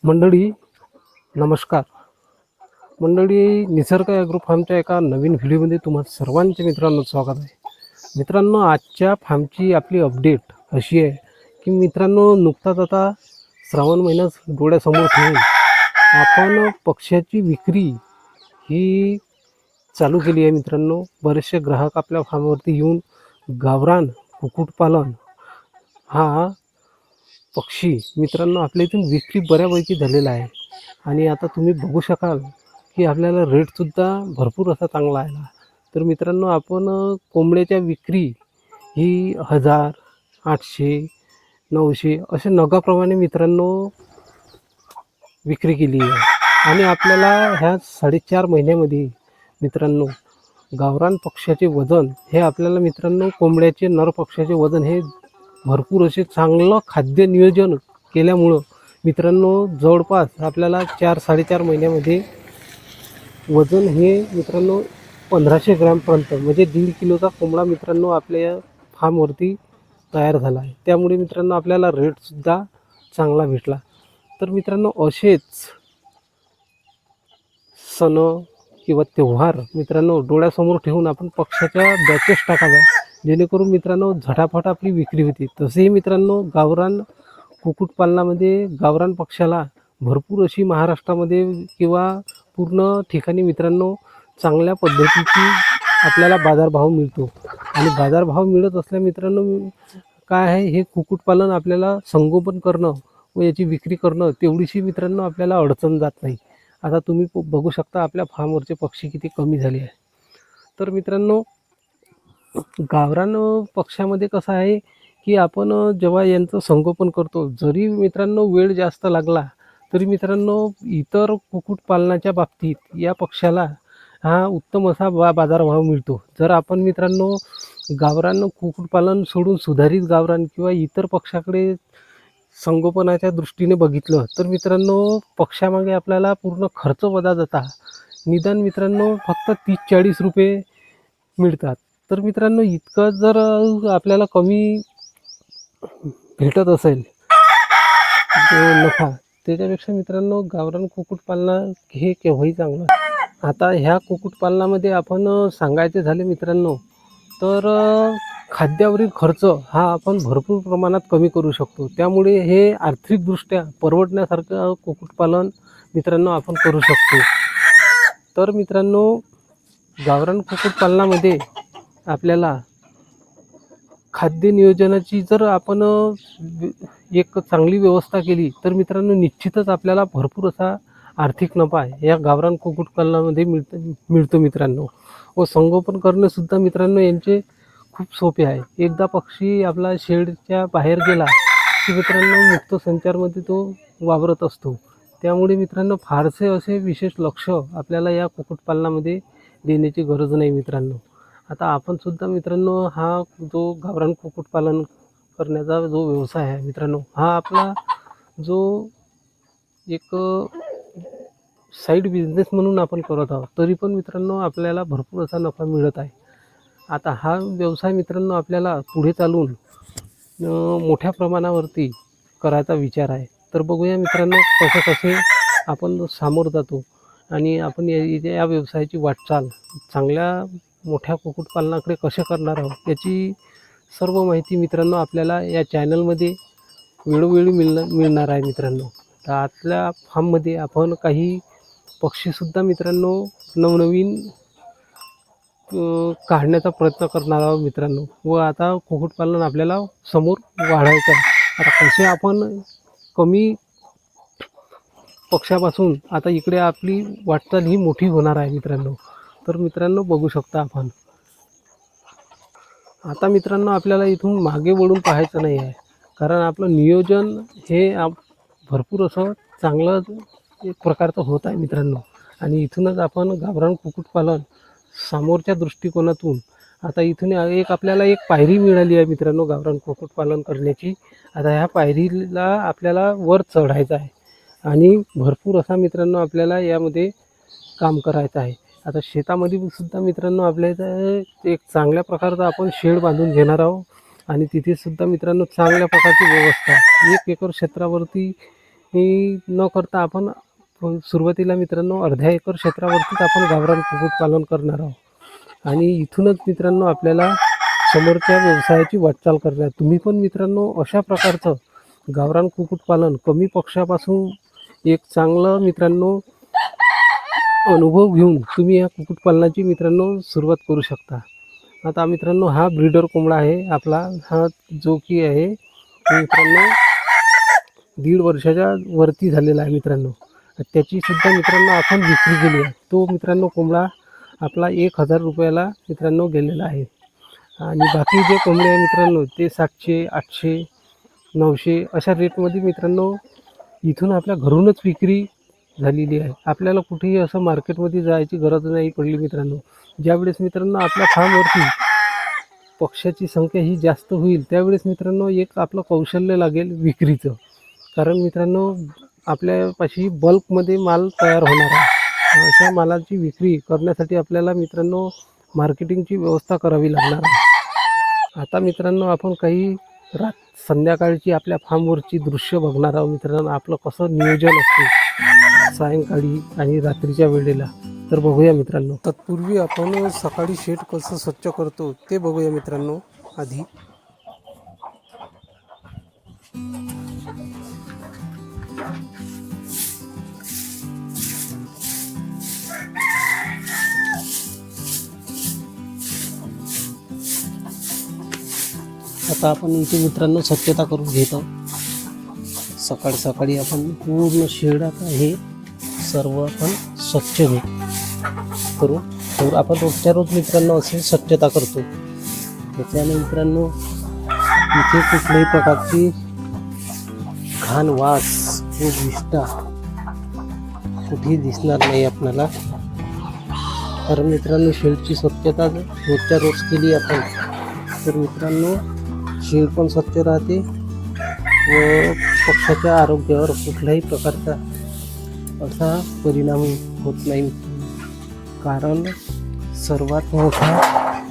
मंडळी नमस्कार. मंडळी, निसर्ग ॲग्रो फार्मच्या एका नवीन व्हिडिओमध्ये तुम्हा सर्वांचे मित्रांनो स्वागत आहे. मित्रांनो, आजच्या फार्मची आपली अपडेट अशी आहे की मित्रांनो, नुकताच आता श्रावण महिना डोळ्यासमोर ठेवून आपण पक्ष्याची विक्री ही चालू केली आहे. मित्रांनो, बरेचसे ग्राहक आपल्या फार्मवरती येऊन गावरान कुक्कुटपालन हा पक्षी मित्रांनो आपल्या इथून विक्री बऱ्यापैकी झालेला आहे. आणि आता तुम्ही बघू शकाल की आपल्याला रेटसुद्धा भरपूर असा चांगला आला. तर मित्रांनो, आपण कोंबड्याच्या विक्री ही 1000, 800, 900 असे नगाप्रमाणे मित्रांनो विक्री केली आहे. आणि आपल्याला ह्या 4.5 महिन्यामध्ये मित्रांनो गावरान पक्ष्याचे वजन हे आपल्याला मित्रांनो कोंबड्याचे नर पक्ष्याचे वजन हे भरपूर असे चांगलं खाद्य नियोजन केल्यामुळं मित्रांनो जवळपास आपल्याला 4-4.5 महिन्यामध्ये वजन हे मित्रांनो 1500 ग्रॅमपर्यंत म्हणजे 1.5 किलोचा कोंबडा मित्रांनो आपल्या फार्मवरती तयार झाला आहे. त्यामुळे मित्रांनो आपल्याला रेटसुद्धा चांगला भेटला. तर मित्रांनो, असेच सण किंवा त्योहार मित्रांनो डोळ्यासमोर ठेवून आपण पक्ष्याच्या बॅचेस टाकाव्या, जेणेकरून मित्रांनो झटाफट आपली विक्री होती. तसेही मित्रांनो गावरान कुक्कुटपालनामध्ये गावरान पक्ष्याला भरपूर अशी महाराष्ट्रामध्ये किंवा पूर्ण ठिकाणी मित्रांनो चांगल्या पद्धतीची आपल्याला बाजारभाव मिळतो. आणि बाजारभाव मिळत असल्या मित्रांनो काय आहे, हे कुक्कुटपालन आपल्याला संगोपन करणं व याची विक्री करणं तेवढीशी मित्रांनो आपल्याला अडचण जात नाही. आता तुम्ही बघू शकता आपल्या फार्मवरचे पक्षी किती कमी झाले आहे. तर मित्रांनो, गावरान पक्ष्यामध्ये कसं आहे की आपण जेव्हा यांचं संगोपन करतो, जरी मित्रांनो वेळ जास्त लागला तरी मित्रांनो इतर कुक्कुटपालनाच्या बाबतीत या पक्ष्याला हा उत्तम असा बाजारभाव मिळतो. जर आपण मित्रांनो गावरान कुक्कुटपालन सोडून सुधारित गावरान किंवा इतर पक्षाकडे संगोपनाच्या दृष्टीने बघितलं तर मित्रांनो पक्ष्यामागे आपल्याला पूर्ण खर्च वजा जाता निदान मित्रांनो फक्त 30-40 रुपये मिळतात. तर मित्रांनो इतकं जर आपल्याला कमी भेटत असेल नफा, त्याच्यापेक्षा मित्रांनो गावरान कुक्कुटपालन हे केव्हाही चांगलं. आता ह्या कुक्कुटपालनामध्ये आपण सांगायचे झाले मित्रांनो तर खाद्यावरील खर्च हा आपण भरपूर प्रमाणात कमी करू शकतो. त्यामुळे हे आर्थिकदृष्ट्या परवडण्यासारखं कुक्कुटपालन मित्रांनो आपण करू शकतो. तर मित्रांनो गावरान कुक्कुटपालनामध्ये आपल्याला खाद्य नियोजनाची जर आपण एक चांगली व्यवस्था केली तर मित्रांनो निश्चितच आपल्याला भरपूर असा आर्थिक नफा या गावरान कुक्कुटपालनामध्ये मिळतो मित्रांनो. व संगोपन करणेसुद्धा मित्रांनो यांचे खूप सोपे आहे. एकदा पक्षी आपला शेडच्या बाहेर गेला की मित्रांनो मुक्त संचारमध्ये तो वावरत असतो. त्यामुळे मित्रांनो फारसे असे विशेष लक्ष आपल्याला या कुक्कुटपालनामध्ये देण्याची गरज नाही मित्रांनो. आता आपण सुद्धा मित्रांनो हा जो गावरान कुक्कुटपालन करण्याचा जो व्यवसाय आहे मित्रांनो, हा आपला जो एक साईड बिझनेस म्हणून आपण करत आहोत, तरी पण मित्रांनो आपल्याला भरपूर असा नफा मिळत आहे. आता हा व्यवसाय मित्रांनो आपल्याला पुढे चालून मोठ्या प्रमाणावरती करायचा विचार आहे. तर बघूया मित्रांनो कसे आपण सामोरं जातो आणि आपण या व्यवसायाची वाटचाल चांगल्या मोठ्या कुक्कुटपालनाकडे कसे करणार आहोत याची सर्व माहिती मित्रांनो आपल्याला या चॅनलमध्ये वेळोवेळी मिळणार आहे मित्रांनो. तर आतल्या फार्ममध्ये आपण काही पक्षीसुद्धा मित्रांनो नवनवीन काढण्याचा प्रयत्न करणार आहोत मित्रांनो. व आता कुक्कुटपालन आपल्याला समोर वाढायचं आहे. आता कसे आपण कमी पक्ष्यापासून आता इकडे आपली वाटचाल ही मोठी होणार आहे मित्रांनो. तर मित्रांनो बघू शकता आपण. आता मित्रांनो आपल्याला इथून मागे वळून पाहायचं नाही आहे, कारण आपलं नियोजन हे भरपूर असं चांगलं एक प्रकारचं होत आहे मित्रांनो. आणि इथूनच आपण गावरान कुक्कुटपालन समोरच्या दृष्टिकोनातून आता इथून एक आपल्याला एक पायरी मिळाली आहे मित्रांनो गावरान कुक्कुटपालन करण्याची. आता ह्या पायरीला आपल्याला वर चढायचं आहे आणि भरपूर असा मित्रांनो आपल्याला यामध्ये काम करायचं आहे. आता शेतामध्ये सुद्धा मित्रांनो आपल्या इथं एक चांगल्या प्रकारचा आपण शेड बांधून घेणार आहोत आणि तिथे सुद्धा मित्रांनो चांगल्या प्रकारची व्यवस्था 1 एकर क्षेत्रावरती न करता आपण सुरुवातीला मित्रांनो अर्ध्या एकर क्षेत्रावरतीच आपण गावरान कुक्कुटपालन करणार आहोत आणि इथूनच मित्रांनो आपल्याला समोरच्या व्यवसायाची वाटचाल करणार. तुम्ही पण मित्रांनो अशा प्रकारचं गावरान कुक्कुटपालन कमी पक्षापासून एक चांगलं मित्रांनो अनुभव घेऊन तुम्ही या कुक्कुटपालनाची मित्रांनो सुरुवात करू शकता. आता मित्रांनो हा ब्रीडर कोंबडा आहे आपला, हा जो की आहे मित्रांनो 1.5 वर्षाच्या वरती झालेला आहे मित्रांनो. त्याची सुद्धा मित्रांनो आपण विक्री केली आहे. तो मित्रांनो कोंबडा आपला 1000 रुपयाला मित्रांनो गेलेला आहे आणि बाकी जे कोंबडे आहे मित्रांनो ते 700, 800, 900 अशा रेटमध्ये मित्रांनो इथून आपल्या घरूनच विक्री झालेली आहे. आपल्याला कुठेही असं मार्केटमध्ये जायची गरज नाही पडली मित्रांनो. ज्यावेळेस मित्रांनो आपल्या फार्मवरती पक्ष्याची संख्या ही जास्त होईल त्यावेळेस मित्रांनो एक आपलं कौशल्य लागेल विक्रीचं. कारण मित्रांनो आपल्यापाशी बल्कमध्ये माल तयार होणार आहे. अशा मालाची विक्री करण्यासाठी आपल्याला मित्रांनो मार्केटिंगची व्यवस्था करावी लागणार आहे. आता मित्रांनो आपण काही संध्याकाळची आपल्या फार्मवरची दृश्य बघणार आहोत मित्रांनो. आपलं कसं नियोजन असते सायंकाळी आणि रात्रीच्या वेळेला, तर बघूया मित्रांनो. तत्पूर्वी आपण सकाळी शेड कसं स्वच्छ करतो ते बघूया मित्रांनो. आधी आता आपण इथे मित्रांनो स्वच्छता करून घेत आहोत. सकाळी आपण पूर्ण शेड आता हे सर्व आपण स्वच्छ करू. तर आपण रोजच्या रोज मित्रांनो असे स्वच्छता करतो. त्याच्याने मित्रांनो इथे कुठल्याही प्रकारची घाण वास व विष्ठा कुठेही दिसणार नाही आपल्याला. कारण मित्रांनो शेडची स्वच्छता रोजच्या रोज केली आपण तर मित्रांनो शेड पण स्वच्छ राहते व पक्ष्याच्या आरोग्यावर कुठल्याही प्रकारचा असा परिणाम होत नाही. कारण सर्वात मोठा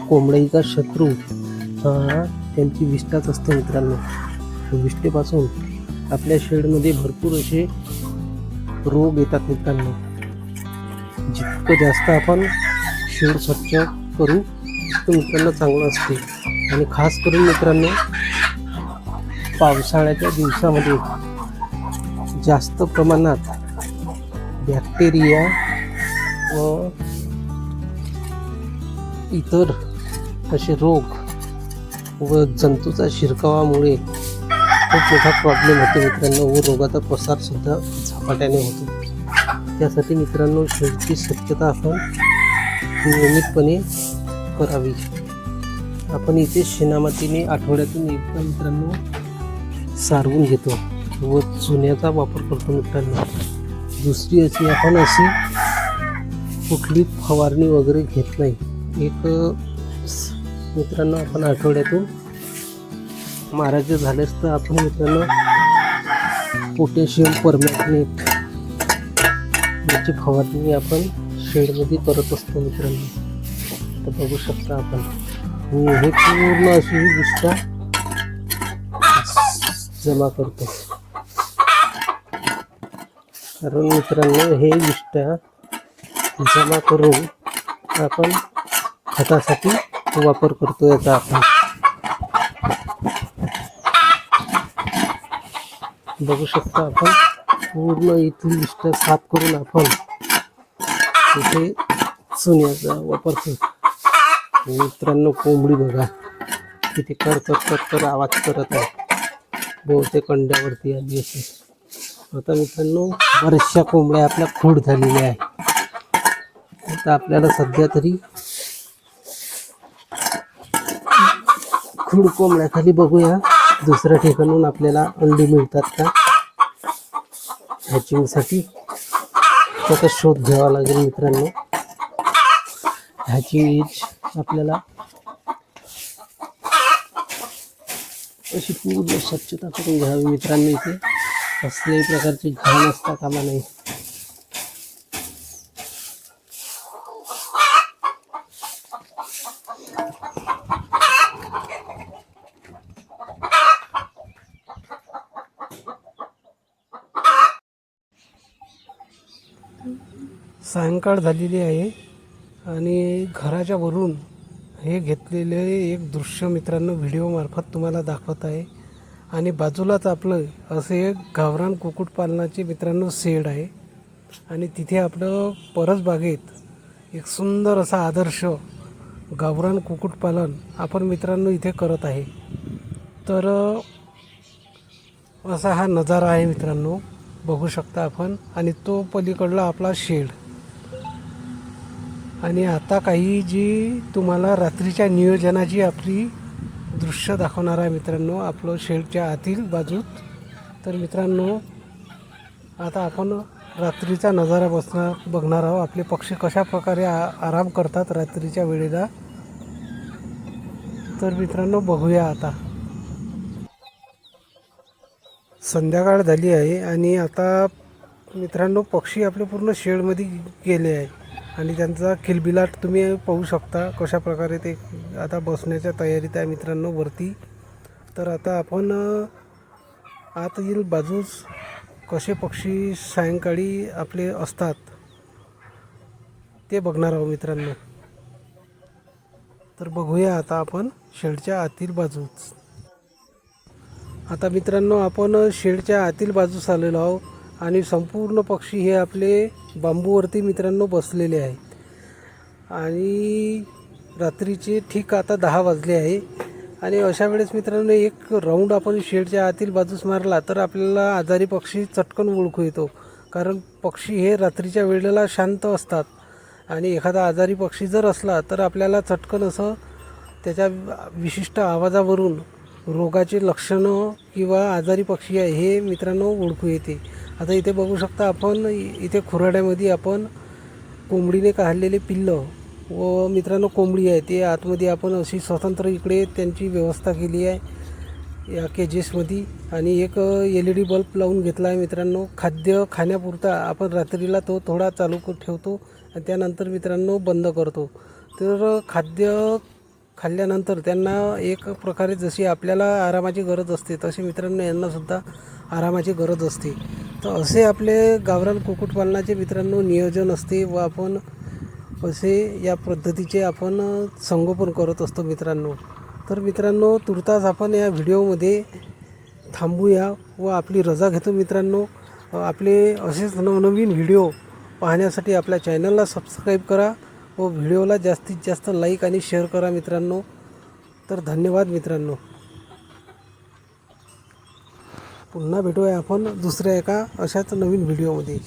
कोंबडीचा शत्रू हा त्यांची विष्ठाच असते मित्रांनो. विष्ठेपासून आपल्या शेडमध्ये भरपूर असे रोग येतात मित्रांनो. जितकं जास्त आपण शेड स्वच्छ करू तितकं मित्रांनो चांगलं असते. आणि खास करून मित्रांनो पावसाळ्याच्या दिवसामध्ये जास्त प्रमाणात बॅक्टेरिया व इतर असे रोग व जंतूचा शिरकावामुळे खूप मोठा प्रॉब्लेम होतो मित्रांनो व रोगाचा प्रसार सुद्धा झपाट्याने होतो. त्यासाठी मित्रांनो शेडची स्वच्छता आपण नियमितपणे करावी. आपण इथे शेणामातीने आठवड्यातून एकदा मित्रांनो सारवून घेतो व चुन्याचा वापर करतो मित्रांनो. दुसरी आपण अशी कुठली फवारणी वगैरे घेत नाही. एक मित्रांनो आपण आठवड्यातून मारायचे झालेच तर आपण मित्रांनो पोटॅशियम परमॅग्नेट याची फवारणी आपण शेडमध्ये करत असतो मित्रांनो. तर बघू शकता आपण हे पूर्ण अशी विष्ठा जमा करतो. कारण मित्रांनो हे विष्ठा जमा करून आपण खतासाठी वापर करतो याचा. आपण बघू शकता आपण पूर्ण इथली विष्ठा साफ करून आपण इथे चुन्याचा वापर करतो. मित्रांनो कोंबडी बघा किती कर आवाज करत आहे. बहुतेक अंड्यावरती आली असेल. आता मित्रांनो बऱ्याचशा कोंबड्या आपल्या खूड झालेल्या आहे. आता आपल्याला सध्या तरी खूड कोंबड्याखाली बघूया दुसऱ्या ठिकाणून आपल्याला अंडी मिळतात का हॅचिंगसाठी. त्याचा शोध घ्यावा लागेल मित्रांनो. हॅचिंग एज आपल्याला अशी पूर्ण स्वच्छता करून घ्यावी मित्रांनो. इथे कसल्याही प्रकारची घाण असता कामा नाही. सायंकाळ झालेली आहे आणि घराच्या वरून हे घेतलेले एक दृश्य मित्रांनो व्हिडिओमार्फत तुम्हाला दाखवत आहे. आणि बाजूलाच आपलं असे एक गावरान कुक्कुटपालनाचे मित्रांनो शेड आहे आणि तिथे आपलं परसबागेत एक सुंदर असा आदर्श गावरान कुक्कुटपालन आपण मित्रांनो इथे करत आहे. तर असा हा नजारा आहे मित्रांनो, बघू शकता आपण. आणि तो पलीकडला आपला शेड. आणि आता काही जी तुम्हाला रात्रीच्या नियोजनाची आपली दृश्य दाखवणार आहे मित्रांनो आपलं शेडच्या आतील बाजूत. तर मित्रांनो आता आपण रात्रीचा नजारा बघणार आहोत. आपले पक्षी कशा प्रकारे आराम करतात रात्रीच्या वेळेला. तर मित्रांनो बघूया. आता संध्याकाळ झाली आहे आणि आता मित्रांनो पक्षी आपले पूर्ण शेडमध्ये गेले आहे आणि त्यांचा किलबिलाट तुम्ही पाहू शकता कशा प्रकारे ते आता बसण्याच्या तयारीत आहे मित्रांनो वरती. तर आता आपण आत येईल बाजूस कसे पक्षी सायंकाळी आपले असतात ते बघणार आहोत मित्रांनो. तर बघूया आता आपण शेडच्या आतील बाजूस. आता मित्रांनो आपण शेडच्या आतील बाजूस आलेलो आहोत आणि संपूर्ण पक्षी हे आपले बांबूवरती मित्रांनो बसलेले आहेत. आणि रात्रीचे ठीक आता 10 वाजले आहे आणि अशा वेळेस मित्रांनो एक राऊंड आपण शेडच्या आतील बाजूस मारला तर आपल्याला आजारी पक्षी चटकन ओळखू येतो. कारण पक्षी हे रात्रीच्या वेळेला शांत असतात आणि एखादा आजारी पक्षी जर असला तर आपल्याला चटकन असं त्याच्या विशिष्ट आवाजावरून रोगाचे लक्षणं किंवा आजारी पक्षी आहे हे मित्रांनो ओळखू येते. आता इथे बघू शकता आपण, इथे खुराड्यामध्ये आपण कोंबडीने काढलेले पिल्लं व मित्रांनो कोंबडी आहे ते आतमध्ये आपण अशी स्वतंत्र इकडे त्यांची व्यवस्था केली आहे या केजेसमध्ये. आणि एक LED बल्ब लावून घेतला आहे मित्रांनो. खाद्य खाण्यापुरता आपण रात्रीला तो थोडा चालू ठेवतो आणि त्यानंतर मित्रांनो बंद करतो. तर खाद्य खाल्ल्यानंतर त्यांना एक प्रकारे जशी आपल्याला आरामाची गरज असते तशी मित्रांनो यांनासुद्धा आरामाची गरज असते. तर असे आपले गावरान कुक्कुटपालनाचे मित्रांनो नियोजन असते व आपण असे या पद्धतीचे आपण संगोपन करत असतो मित्रांनो. तर मित्रांनो तुर्तास आपण या व्हिडिओमध्ये थांबूया व आपली रजा घेतो मित्रांनो. आपले असेच नवनवीन व्हिडिओ पाहण्यासाठी आपल्या चॅनलला सबस्क्राईब करा व व्हिडिओला जास्तीत जास्त लाईक आणि शेअर करा मित्रांनो. तर धन्यवाद मित्रांनो. पुन्हा भेटूया आपण दुसऱ्या एका अशाच नवीन व्हिडिओमध्ये.